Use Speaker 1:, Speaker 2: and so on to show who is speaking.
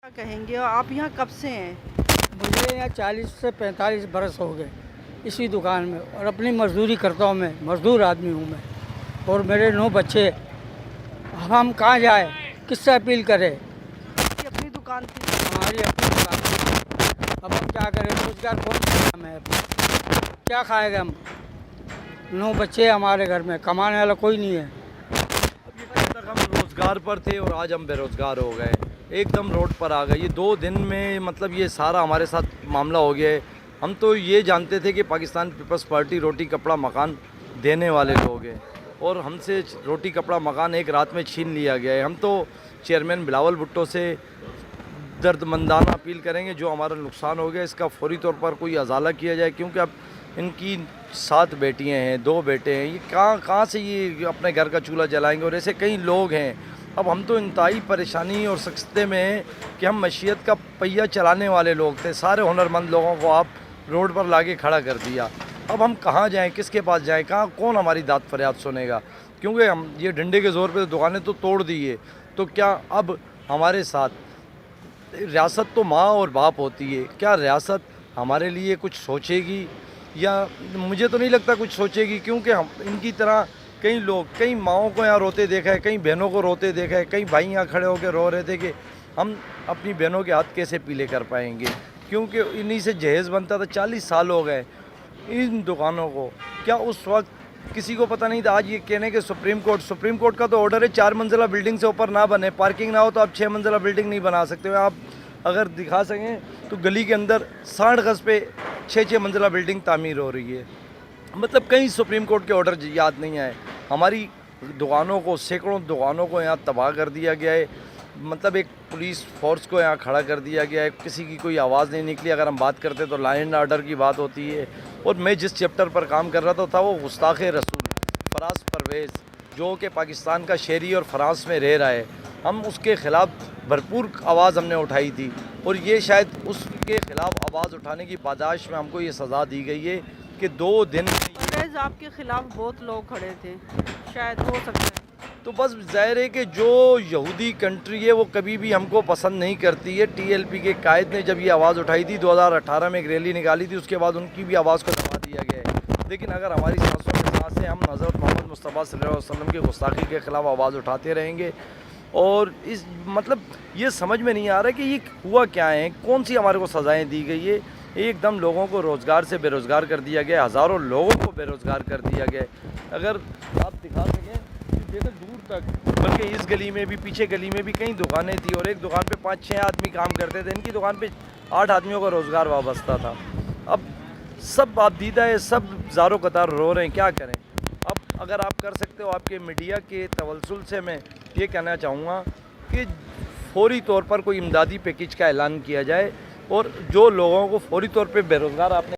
Speaker 1: क्या कहेंगे और आप यहाँ कब से हैं?
Speaker 2: मुझे यहाँ 40 से 45 बरस हो गए इसी दुकान में, और अपनी मजदूरी करता हूँ। मैं मजदूर आदमी हूँ मैं, और मेरे 9 बच्चे। अब हम कहाँ जाए, किससे अपील करें?
Speaker 1: आपकी अपनी दुकान थी?
Speaker 2: हमारी अपनी दुकान है। अब हम क्या करें, रोजगार कौन सा है अपना, क्या खाएगा हम? 9 बच्चे हमारे घर में, कमाने वाला कोई नहीं है।
Speaker 3: अभी तक हम रोज़गार पर थे और आज हम बेरोज़गार हो गए, एकदम रोड पर आ गए। ये 2 दिन में मतलब ये सारा हमारे साथ मामला हो गया है। हम तो ये जानते थे कि पाकिस्तान पीपल्स पार्टी रोटी कपड़ा मकान देने वाले लोग हैं, और हमसे रोटी कपड़ा मकान एक रात में छीन लिया गया है। हम तो चेयरमैन बिलावल भुट्टो से दर्दमंदाना अपील करेंगे, जो हमारा नुकसान हो गया इसका फौरी तौर पर कोई अजाला किया जाए, क्योंकि अब इनकी 7 बेटियां हैं, 2 बेटे हैं। ये कहाँ से ये अपने घर का चूल्हा जलाएंगे? और ऐसे कई लोग हैं। अब हम तो इंतहाई परेशानी और सख्ते में हैं कि हम मशीयत का पहिया चलाने वाले लोग थे। सारे हुनरमंद लोगों को आप रोड पर लाके खड़ा कर दिया। अब हम कहाँ जाएं, किसके पास जाएं, कौन हमारी दाद फरियाद सुनेगा? क्योंकि हम ये डंडे के ज़ोर पे दुकानें तो तोड़ दी है, तो क्या अब हमारे साथ रियासत तो माँ और बाप होती है, क्या रियासत हमारे लिए कुछ सोचेगी? या मुझे तो नहीं लगता कुछ सोचेगी, क्योंकि हम इनकी तरह कई लोग, कई माँओं को यहाँ रोते देखा है, कई बहनों को रोते देखा है, कई भाई यहाँ खड़े होकर रो रहे थे कि हम अपनी बहनों के हाथ कैसे पीले कर पाएंगे, क्योंकि इन्हीं से जहेज़ बनता था। 40 साल हो गए इन दुकानों को। क्या उस वक्त किसी को पता नहीं था? आज ये कहने के सुप्रीम कोर्ट का तो ऑर्डर है 4 मंजिला बिल्डिंग से ऊपर ना बने, पार्किंग ना हो तो आप 6 मंजिला बिल्डिंग नहीं बना सकते हो। आप अगर दिखा सकें तो गली के अंदर 60 गज पे 6 मंजिला बिल्डिंग तामीर हो रही है। मतलब कई सुप्रीम कोर्ट के ऑर्डर याद नहीं आए। हमारी दुकानों को, सैकड़ों दुकानों को यहाँ तबाह कर दिया गया है। मतलब एक पुलिस फोर्स को यहाँ खड़ा कर दिया गया है, किसी की कोई आवाज़ नहीं निकली। अगर हम बात करते तो लॉ एंड ऑर्डर की बात होती है। और मैं जिस चैप्टर पर काम कर रहा था वो गुस्ताख रसूल फराज परवेज़, जो कि पाकिस्तान का शहरी और फ्रांस में रह रहा है, हम उसके ख़िलाफ़ भरपूर आवाज़ हमने उठाई थी, और ये शायद उसके ख़िलाफ़ आवाज़ उठाने की पादाश में हमको ये सज़ा दी गई है कि 2 दिन
Speaker 1: परवेज़ आपके खिलाफ बहुत लोग खड़े थे, शायद हो सकता है।
Speaker 3: तो बस ज़ाहिर है कि जो यहूदी कंट्री है वो कभी भी हमको पसंद नहीं करती है। TLP के कायद ने जब ये आवाज़ उठाई थी, 2018 में एक रैली निकाली थी, उसके बाद उनकी भी आवाज़ को दबा दिया गया है। लेकिन अगर हमारी सांसों में सांसें, हम हज़रत मोहम्मद मुस्तफ़ा सल्लल्लाहु अलैहि वसल्लम की गुस्ताखी के ख़िलाफ़ आवाज़ उठाते रहेंगे। और इस मतलब ये समझ में नहीं आ रहा कि ये हुआ क्या है, कौन सी हमारे को सज़ाएँ दी गई है। एकदम लोगों को रोज़गार से बेरोज़गार कर दिया गया, हज़ारों लोगों को बेरोज़गार कर दिया गया। अगर आप दिखा सकें देखो दूर तक, बल्कि इस गली में भी, पीछे गली में भी कई दुकानें थी, और एक दुकान पे 5-6 आदमी काम करते थे। इनकी दुकान पे 8 आदमियों का रोज़गार वाबस्ता था। अब सब आप दीदा है, सब ज़ारो कतार रो रहे हैं, क्या करें? अब अगर आप कर सकते हो, आपके मीडिया के तवल्सुल से मैं ये कहना चाहूँगा कि फौरी तौर पर कोई इमदादी पैकेज का ऐलान किया जाए, और जो लोगों को फौरी तौर पे बेरोज़गार आपने